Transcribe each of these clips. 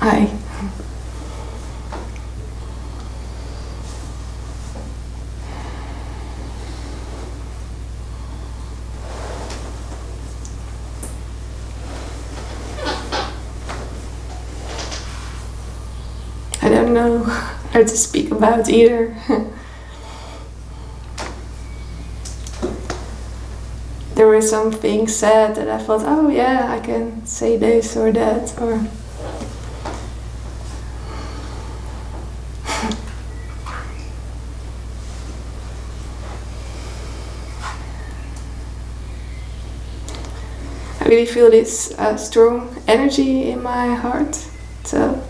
Hi. I don't know how to speak about either. There were some things said that I thought, oh yeah, I can say this or that, or I really feel this strong energy in my heart, so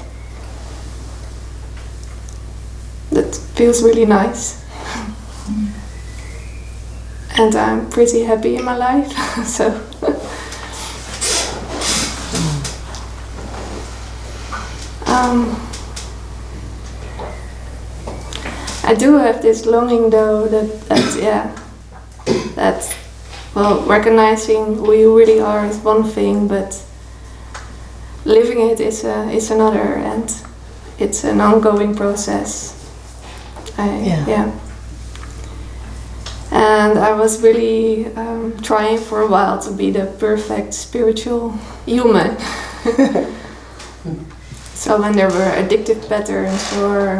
that feels really nice. And I'm pretty happy in my life, so I do have this longing though that well, recognizing who you really are is one thing, but living it is another, and it's an ongoing process. And I was really trying for a while to be the perfect spiritual human. So when there were addictive patterns or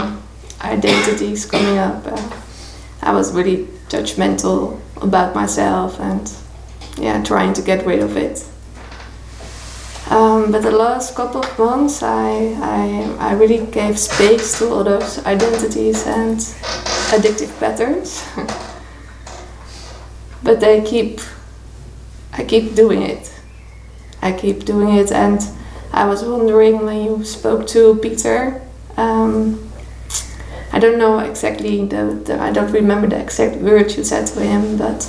identities coming up, I was really judgmental about myself and trying to get rid of it. But the last couple of months I really gave space to all those identities and addictive patterns. But I keep doing it. I keep doing it, and I was wondering when you spoke to Peter, I don't know exactly I don't remember the exact words you said to him, but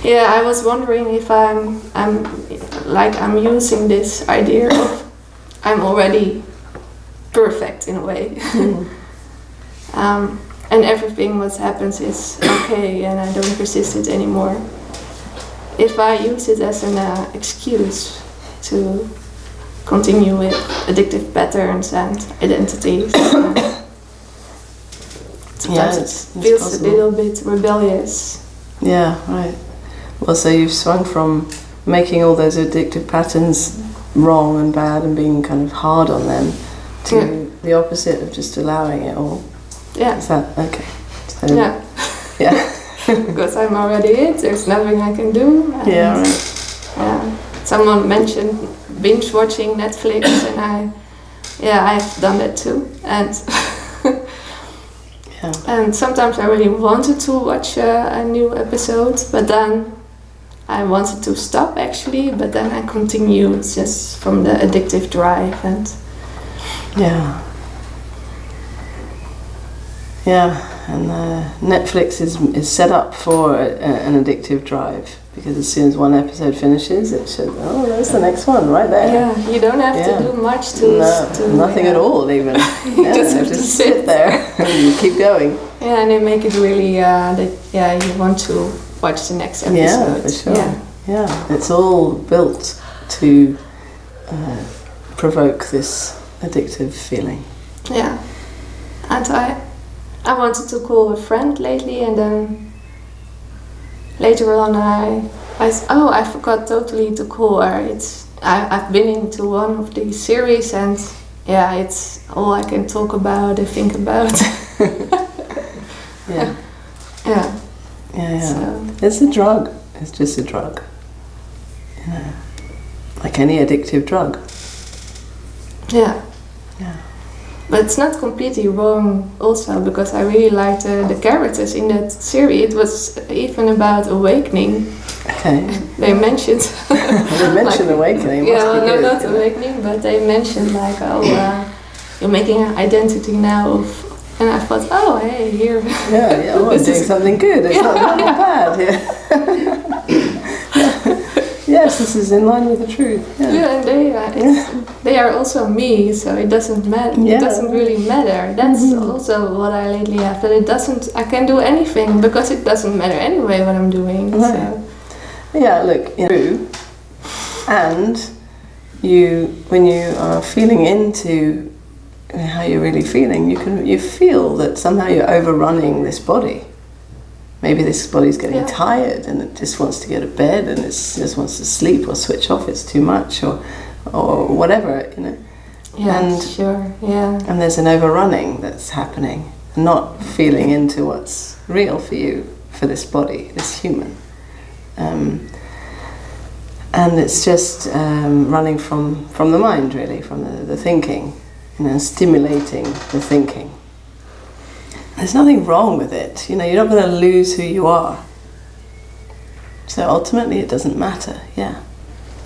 I was wondering if I'm using this idea of I'm already perfect in a way. And everything what happens is okay and I don't resist it anymore. If I use it as an excuse to continue with addictive patterns and identities, sometimes it feels possible. A little bit rebellious. Yeah, right. Well, so you've swung from making all those addictive patterns wrong and bad and being kind of hard on them to the opposite of just allowing it all. Yeah. Is that okay? So, yeah. Because I'm already it. There's nothing I can do. And right. Someone mentioned binge watching Netflix, and I've done that too. And and sometimes I really wanted to watch a new episode, but then I wanted to stop actually. But then I continued just from the addictive drive and. Yeah, and Netflix is set up for an addictive drive, because as soon as one episode finishes, it should, there's the next one right there. Yeah, you don't have to do much to nothing at all even. You just have to sit there and you keep going. Yeah, and they make it really, you want to watch the next episode. Yeah, for sure. Yeah, it's all built to provoke this addictive feeling. Yeah, and I wanted to call a friend lately, and then later on I forgot totally to call her. I've been into one of these series, and it's all I can talk about and think about. Yeah. So. It's a drug. It's just a drug. Like any addictive drug. Yeah. Yeah. But it's not completely wrong also, because I really liked the characters in that series. It was even about awakening. Okay. They mentioned... They mentioned awakening. Not awakening, but they mentioned you're making an identity now of... And I thought, oh, hey, here... Yeah, I'm doing something good. It's not bad. Yeah. Yes, this is in line with the truth. Yeah, and they are also me, so it doesn't matter. Yeah. It doesn't really matter. That's also what I lately have. That I can do anything because it doesn't matter anyway what I'm doing. Right. So. Yeah, look, true. And when you are feeling into how you're really feeling, you feel that somehow you're overrunning this body. Maybe this body's getting tired and it just wants to go to bed and it just wants to sleep or switch off. It's too much or whatever, you know. Yeah, and, sure. Yeah. And there's an overrunning that's happening, not feeling into what's real for you, for this body, this human. And it's just running from the mind, really, from the thinking, you know, stimulating the thinking. There's nothing wrong with it, you know, you're not going to lose who you are. So ultimately it doesn't matter, yeah.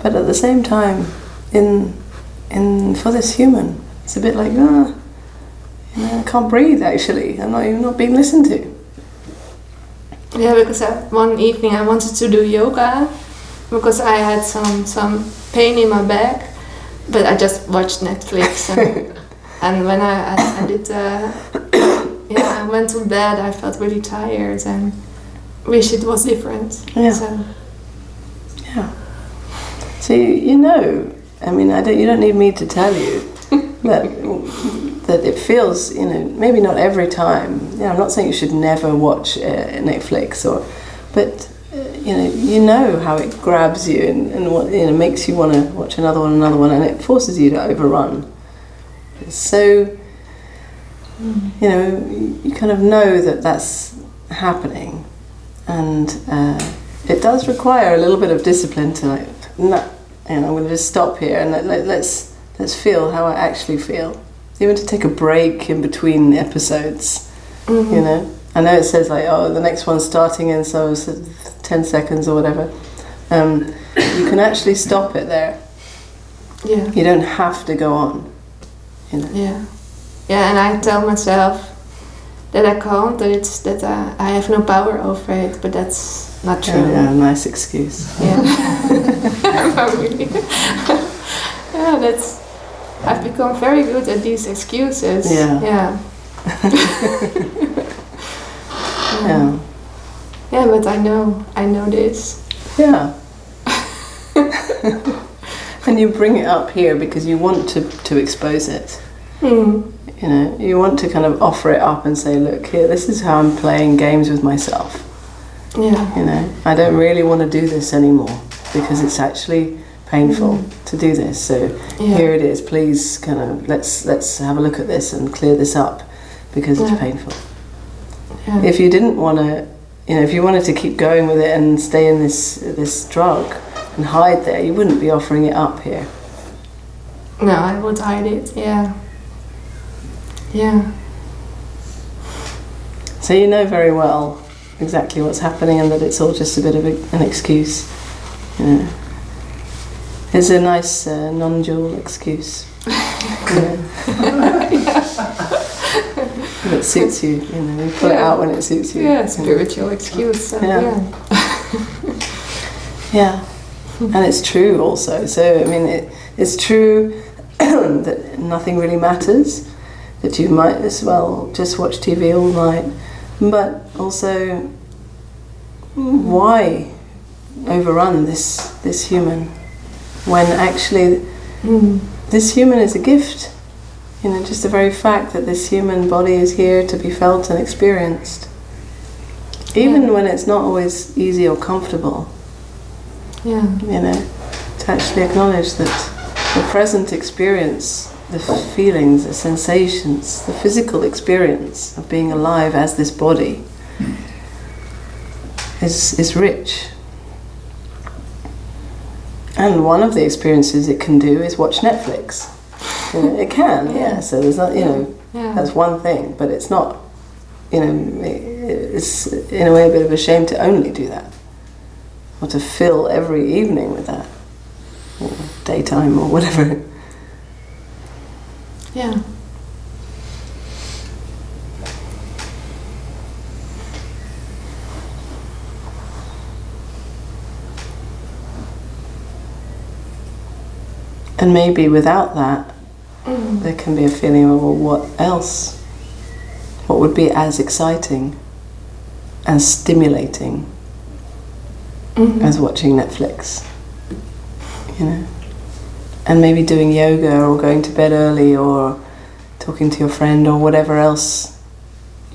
But at the same time, for this human, it's a bit like, you know, I can't breathe actually, I'm not being listened to. Yeah, because one evening I wanted to do yoga because I had some pain in my back, but I just watched Netflix and when I did I went to bed, I felt really tired and wish it was different. Yeah. So you know, I mean, you don't need me to tell you that it feels, you know, maybe not every time. Yeah, I'm not saying you should never watch Netflix but you know how it grabs you and what, you know, makes you want to watch another one, and it forces you to overrun. So, you know, you kind of know that that's happening, and it does require a little bit of discipline to like, no, and I'm going to just stop here and let's feel how I actually feel. Even to take a break in between episodes, you know. I know it says like, oh, the next one's starting in 10 seconds or whatever. You can actually stop it there. Yeah. You don't have to go on, you know. Yeah. Yeah, and I tell myself that I can't, that I have no power over it, but that's not true. Yeah, nice excuse. Yeah. Not really. Yeah, I've become very good at these excuses. Yeah. Yeah. Yeah. Yeah, but I know this. Yeah. And you bring it up here because you want to expose it. You know, you want to kind of offer it up and say, look, here, this is how I'm playing games with myself. Yeah. You know, I don't really want to do this anymore because it's actually painful to do this. So here it is. Please, kind of let's have a look at this and clear this up because it's painful. Yeah. If you didn't want to, you know, if you wanted to keep going with it and stay in this drug and hide there, you wouldn't be offering it up here. No, I would hide it. Yeah. Yeah. So you know very well exactly what's happening and that it's all just a bit of an excuse. You know. It's a nice non-dual excuse. That suits you, you know, you pull it out when it suits you. Yeah, spiritual excuse. So yeah. And it's true also. So, I mean, it's true that nothing really matters, that you might as well just watch TV all night, but also why overrun this human when actually this human is a gift. You know, just the very fact that this human body is here to be felt and experienced, even when it's not always easy or comfortable. Yeah. You know, to actually acknowledge that the present experience, the feelings, the sensations, the physical experience of being alive as this body is rich. And one of the experiences it can do is watch Netflix. You know, it can, yeah. So there's not, you know, that's one thing, but it's not, you know, it's in a way a bit of a shame to only do that, or to fill every evening with that, or daytime or whatever. Yeah. And maybe without that, there can be a feeling of, well, what else? What would be as exciting, as stimulating as watching Netflix? You know? and maybe doing yoga or going to bed early or talking to your friend or whatever else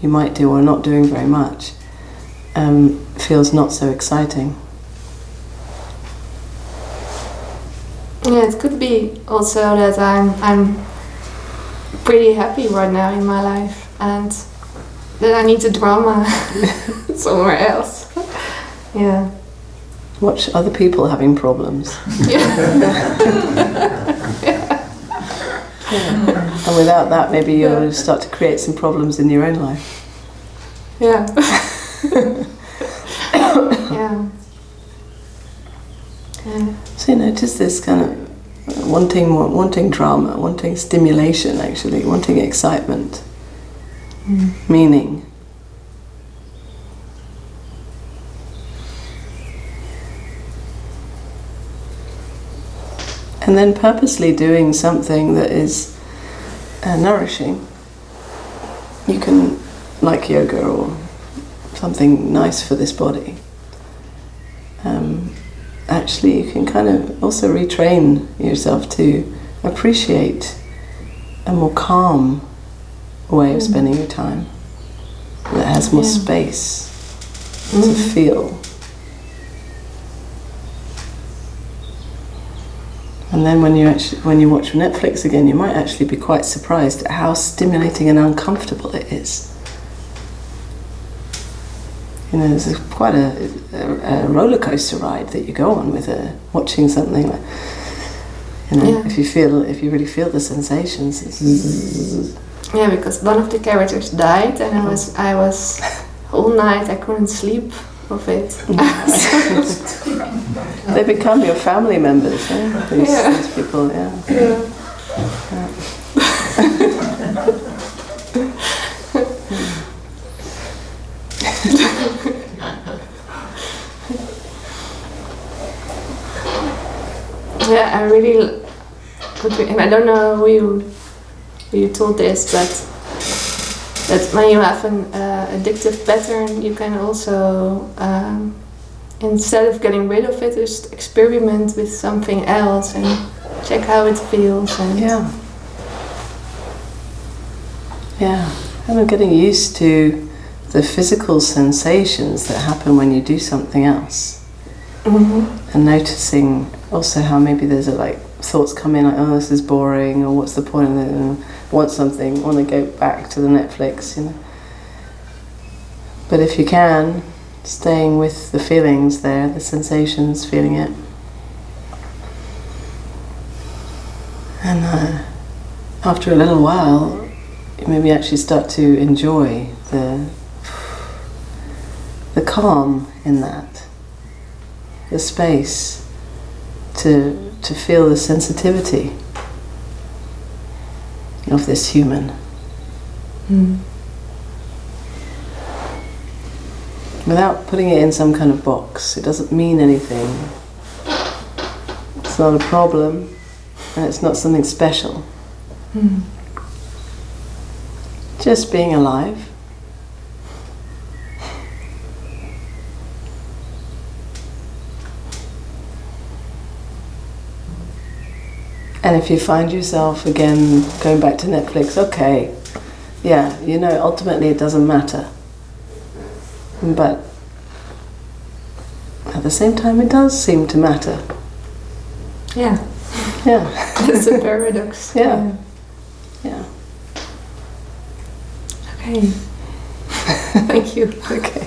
you might do or not doing very much feels not so exciting. Yeah, it could be also that I'm pretty happy right now in my life and that I need the drama somewhere else. Yeah. Watch other people having problems. And without that, maybe you'll start to create some problems in your own life. Yeah. Yeah. Yeah. So you notice this kind of wanting drama, wanting stimulation, actually, wanting excitement, meaning. And then purposely doing something that is nourishing. You can, like yoga or something nice for this body. Actually, you can kind of also retrain yourself to appreciate a more calm way of spending your time that has more space to feel. And then when you watch Netflix again, you might actually be quite surprised at how stimulating and uncomfortable it is. You know, there's quite a roller coaster ride that you go on with watching something like, you know, if you really feel the sensations. Yeah, because one of the characters died, and I was all night I couldn't sleep of it. They become your family members, these people, Yeah, I really could be, and I don't know who you told this, but that when you have an addictive pattern, you can also, instead of getting rid of it, just experiment with something else and check how it feels. And and I'm getting used to the physical sensations that happen when you do something else. And noticing also how maybe there's thoughts come in like, oh, this is boring, or what's the point of it, want to go back to the Netflix, you know. But if you can, staying with the feelings there, the sensations, feeling it. And after a little while, you maybe actually start to enjoy the calm in that. The space to feel the sensitivity of this human. Without putting it in some kind of box. It doesn't mean anything. It's not a problem, and it's not something special. Just being alive. And if you find yourself again going back to Netflix, okay, yeah, you know, ultimately it doesn't matter. But at the same time, it does seem to matter. yeah, Yeah. it's a paradox. Yeah. Okay. Thank you. Okay.